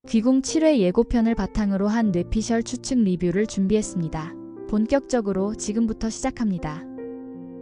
귀궁 7회 예고편을 바탕으로 한 뇌피셜 추측 리뷰를 준비했습니다. 본격적으로 지금부터 시작합니다.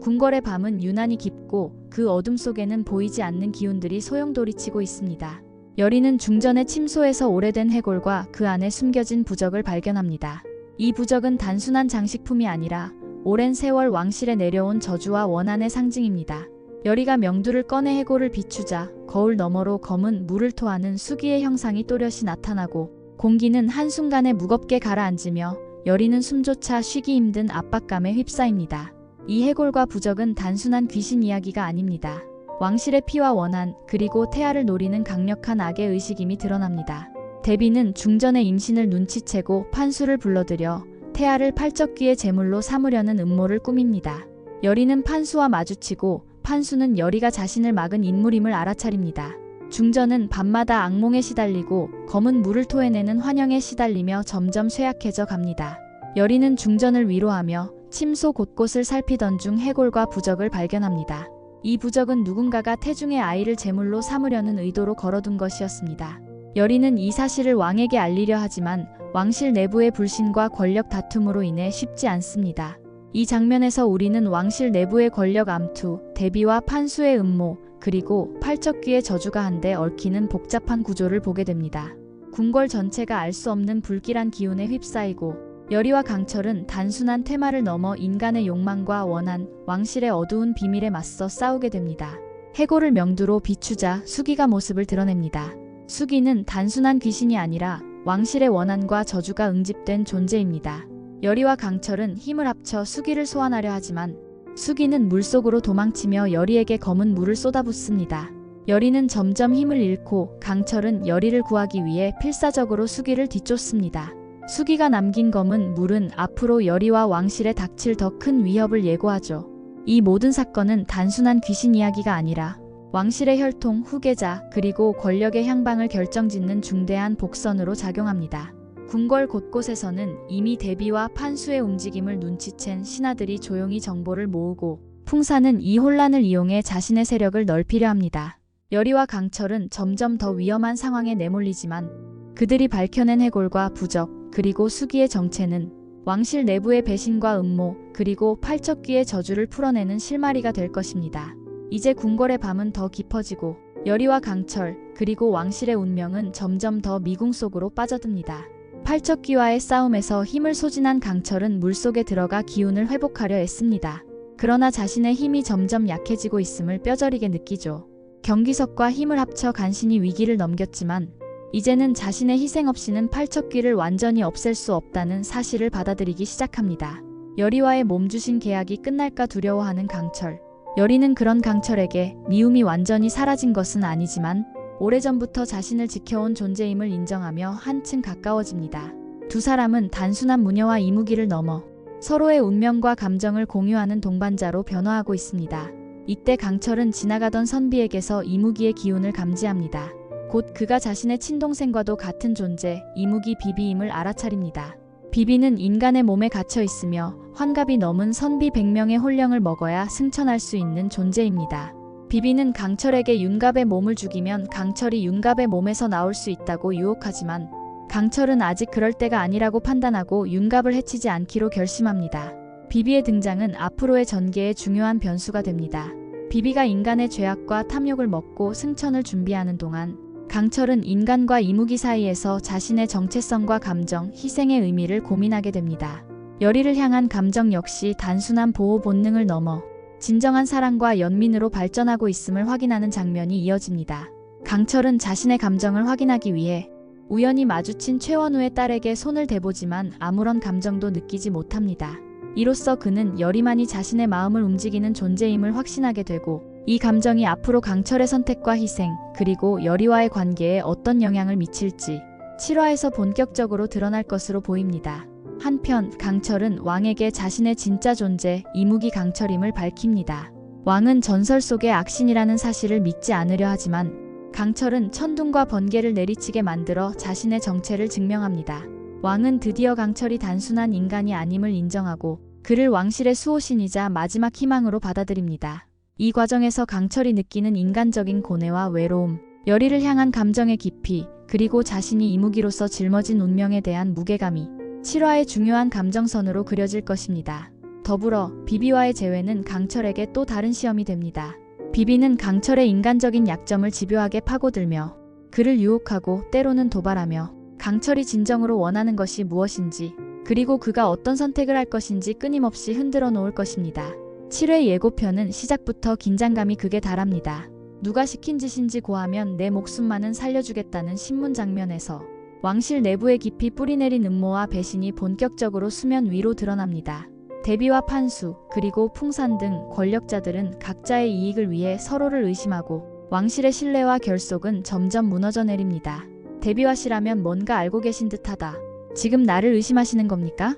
궁궐의 밤은 유난히 깊고 그 어둠 속에는 보이지 않는 기운들이 소용돌이치고 있습니다. 여리는 중전의 침소에서 오래된 해골과 그 안에 숨겨진 부적을 발견합니다. 이 부적은 단순한 장식품이 아니라 오랜 세월 왕실에 내려온 저주와 원한의 상징입니다. 여리가 명두를 꺼내 해골을 비추자 거울 너머로 검은 물을 토하는 수기의 형상이 또렷이 나타나고 공기는 한순간에 무겁게 가라앉으며 여리는 숨조차 쉬기 힘든 압박감에 휩싸입니다. 이 해골과 부적은 단순한 귀신 이야기가 아닙니다. 왕실의 피와 원한 그리고 태아를 노리는 강력한 악의 의식임이 드러납니다. 대비는 중전의 임신을 눈치채고 판수를 불러들여 태아를 팔적귀의 제물로 삼으려는 음모를 꾸밉니다. 여리는 판수와 마주치고 판수는 여리가 자신을 막은 인물임을 알아차립니다. 중전은 밤마다 악몽에 시달리고 검은 물을 토해내는 환영에 시달리며 점점 쇠약해져 갑니다. 여리는 중전을 위로하며 침소 곳곳을 살피던 중 해골과 부적을 발견합니다. 이 부적은 누군가가 태중의 아이를 제물로 삼으려는 의도로 걸어둔 것이었습니다. 여리는 이 사실을 왕에게 알리려 하지만 왕실 내부의 불신과 권력 다툼으로 인해 쉽지 않습니다. 이 장면에서 우리는 왕실 내부의 권력 암투, 대비와 판수의 음모, 그리고 팔적귀의 저주가 한데 얽히는 복잡한 구조를 보게 됩니다. 궁궐 전체가 알 수 없는 불길한 기운에 휩싸이고 여리와 강철은 단순한 퇴마를 넘어 인간의 욕망과 원한, 왕실의 어두운 비밀에 맞서 싸우게 됩니다. 해골을 명두로 비추자 수기가 모습을 드러냅니다. 수기는 단순한 귀신이 아니라 왕실의 원한과 저주가 응집된 존재입니다. 여리와 강철은 힘을 합쳐 수기를 소환하려 하지만 수기는 물속으로 도망치며 여리에게 검은 물을 쏟아붓습니다. 여리는 점점 힘을 잃고 강철은 여리를 구하기 위해 필사적으로 수기를 뒤쫓습니다. 수기가 남긴 검은 물은 앞으로 여리와 왕실에 닥칠 더 큰 위협을 예고하죠. 이 모든 사건은 단순한 귀신 이야기가 아니라 왕실의 혈통, 후계자, 그리고 권력의 향방을 결정짓는 중대한 복선으로 작용합니다. 궁궐 곳곳에서는 이미 대비와 판수의 움직임을 눈치챈 신하들이 조용히 정보를 모으고 풍사는 이 혼란을 이용해 자신의 세력을 넓히려 합니다. 여리와 강철은 점점 더 위험한 상황에 내몰리지만 그들이 밝혀낸 해골과 부적, 그리고 수기의 정체는 왕실 내부의 배신과 음모, 그리고 팔적귀의 저주를 풀어내는 실마리가 될 것입니다. 이제 궁궐의 밤은 더 깊어지고 여리와 강철, 그리고 왕실의 운명은 점점 더 미궁 속으로 빠져듭니다. 팔적귀와의 싸움에서 힘을 소진한 강철은 물속에 들어가 기운을 회복하려 애씁니다. 그러나 자신의 힘이 점점 약해지고 있음을 뼈저리게 느끼죠. 경기석과 힘을 합쳐 간신히 위기를 넘겼지만 이제는 자신의 희생 없이는 팔적귀를 완전히 없앨 수 없다는 사실을 받아들이기 시작합니다. 여리와의 몸주신 계약이 끝날까 두려워하는 강철. 여리는 그런 강철에게 미움이 완전히 사라진 것은 아니지만 오래전부터 자신을 지켜온 존재임을 인정하며 한층 가까워집니다. 두 사람은 단순한 무녀와 이무기를 넘어 서로의 운명과 감정을 공유하는 동반자로 변화하고 있습니다. 이때 강철은 지나가던 선비에게서 이무기의 기운을 감지합니다. 곧 그가 자신의 친동생과도 같은 존재, 이무기 비비임을 알아차립니다. 비비는 인간의 몸에 갇혀 있으며 환갑이 넘은 선비 100명의 혼령을 먹어야 승천할 수 있는 존재입니다. 비비는 강철에게 윤갑의 몸을 죽이면 강철이 윤갑의 몸에서 나올 수 있다고 유혹하지만 강철은 아직 그럴 때가 아니라고 판단하고 윤갑을 해치지 않기로 결심합니다. 비비의 등장은 앞으로의 전개에 중요한 변수가 됩니다. 비비가 인간의 죄악과 탐욕을 먹고 승천을 준비하는 동안 강철은 인간과 이무기 사이에서 자신의 정체성과 감정, 희생의 의미를 고민하게 됩니다. 여리를 향한 감정 역시 단순한 보호 본능을 넘어 진정한 사랑과 연민으로 발전하고 있음을 확인하는 장면이 이어집니다. 강철은 자신의 감정을 확인하기 위해 우연히 마주친 최원우의 딸에게 손을 대보지만 아무런 감정도 느끼지 못합니다. 이로써 그는 여리만이 자신의 마음을 움직이는 존재임을 확신하게 되고 이 감정이 앞으로 강철의 선택과 희생, 그리고 여리와의 관계에 어떤 영향을 미칠지 7화에서 본격적으로 드러날 것으로 보입니다. 한편 강철은 왕에게 자신의 진짜 존재, 이무기 강철임을 밝힙니다. 왕은 전설 속의 악신이라는 사실을 믿지 않으려 하지만 강철은 천둥과 번개를 내리치게 만들어 자신의 정체를 증명합니다. 왕은 드디어 강철이 단순한 인간이 아님을 인정하고 그를 왕실의 수호신이자 마지막 희망으로 받아들입니다. 이 과정에서 강철이 느끼는 인간적인 고뇌와 외로움, 열의를 향한 감정의 깊이, 그리고 자신이 이무기로서 짊어진 운명에 대한 무게감이 7화의 중요한 감정선으로 그려질 것입니다. 더불어 비비와의 재회는 강철에게 또 다른 시험이 됩니다. 비비는 강철의 인간적인 약점을 집요하게 파고들며 그를 유혹하고 때로는 도발하며 강철이 진정으로 원하는 것이 무엇인지, 그리고 그가 어떤 선택을 할 것인지 끊임없이 흔들어 놓을 것입니다. 7회 예고편은 시작부터 긴장감이 극에 달합니다. 누가 시킨 짓인지 고하면 내 목숨만은 살려주겠다는 신문 장면에서 왕실 내부에 깊이 뿌리내린 음모와 배신이 본격적으로 수면 위로 드러납니다. 대비와 판수, 그리고 풍산 등 권력자들은 각자의 이익을 위해 서로를 의심하고 왕실의 신뢰와 결속은 점점 무너져 내립니다. 대비와 씨라면 뭔가 알고 계신 듯하다. 지금 나를 의심하시는 겁니까?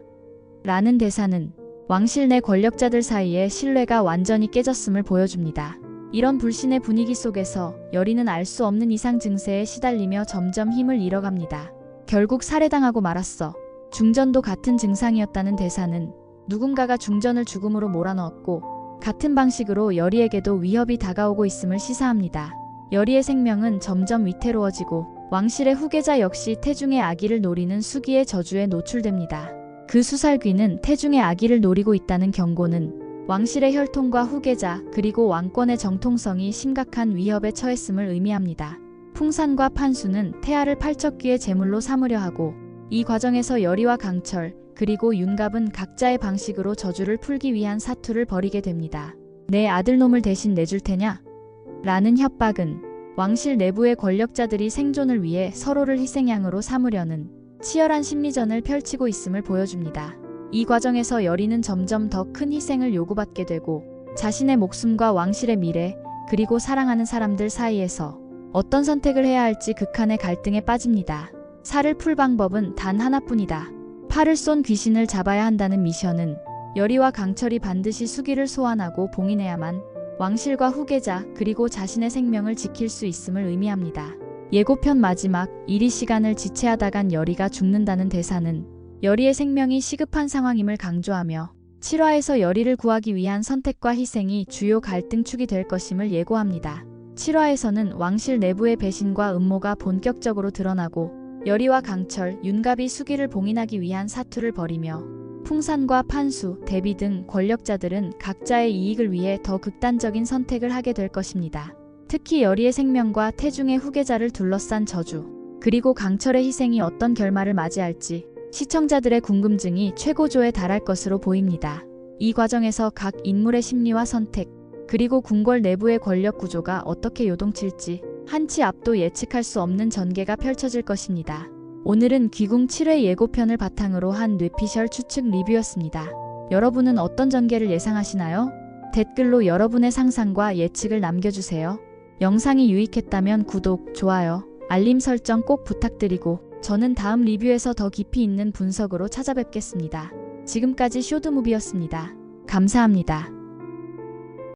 라는 대사는 왕실 내 권력자들 사이에 신뢰가 완전히 깨졌음을 보여줍니다. 이런 불신의 분위기 속에서 열의는 알 수 없는 이상 증세에 시달리며 점점 힘을 잃어갑니다. 결국 살해당하고 말았어. 중전도 같은 증상이었다는 대사는 누군가가 중전을 죽음으로 몰아넣었고 같은 방식으로 열의에게도 위협이 다가오고 있음을 시사합니다. 열의의 생명은 점점 위태로워지고 왕실의 후계자 역시 태중의 아기를 노리는 수기의 저주에 노출됩니다. 그 수살귀는 태중의 아기를 노리고 있다는 경고는 왕실의 혈통과 후계자, 그리고 왕권의 정통성이 심각한 위협에 처했음을 의미합니다. 풍산과 판수는 태아를 팔척귀의 제물로 삼으려 하고 이 과정에서 열의와 강철, 그리고 윤갑은 각자의 방식으로 저주를 풀기 위한 사투를 벌이게 됩니다. 내 아들놈을 대신 내줄 테냐? 라는 협박은 왕실 내부의 권력자들이 생존을 위해 서로를 희생양으로 삼으려는 치열한 심리전을 펼치고 있음을 보여줍니다. 이 과정에서 열의는 점점 더 큰 희생을 요구받게 되고 자신의 목숨과 왕실의 미래, 그리고 사랑하는 사람들 사이에서 어떤 선택을 해야 할지 극한의 갈등에 빠집니다. 살을 풀 방법은 단 하나뿐이다. 팔을 쏜 귀신을 잡아야 한다는 미션은 열의와 강철이 반드시 수기를 소환하고 봉인해야만 왕실과 후계자, 그리고 자신의 생명을 지킬 수 있음을 의미합니다. 예고편 마지막 이리 시간을 지체하다간 열의가 죽는다는 대사는 열의의 생명이 시급한 상황임을 강조하며 7화에서 열의를 구하기 위한 선택과 희생이 주요 갈등축이 될 것임을 예고합니다. 7화에서는 왕실 내부의 배신과 음모가 본격적으로 드러나고 열의와 강철, 윤갑이 수기를 봉인하기 위한 사투를 벌이며 풍산과 판수, 대비 등 권력자들은 각자의 이익을 위해 더 극단적인 선택을 하게 될 것입니다. 특히 열의의 생명과 태중의 후계자를 둘러싼 저주, 그리고 강철의 희생이 어떤 결말을 맞이할지 시청자들의 궁금증이 최고조에 달할 것으로 보입니다. 이 과정에서 각 인물의 심리와 선택, 그리고 궁궐 내부의 권력 구조가 어떻게 요동칠지 한치 앞도 예측할 수 없는 전개가 펼쳐질 것입니다. 오늘은 귀궁 7회 예고편을 바탕으로 한 뇌피셜 추측 리뷰였습니다. 여러분은 어떤 전개를 예상하시나요? 댓글로 여러분의 상상과 예측을 남겨주세요. 영상이 유익했다면 구독, 좋아요, 알림 설정 꼭 부탁드리고 저는 다음 리뷰에서 더 깊이 있는 분석으로 찾아뵙겠습니다. 지금까지 쇼드무비였습니다. 감사합니다.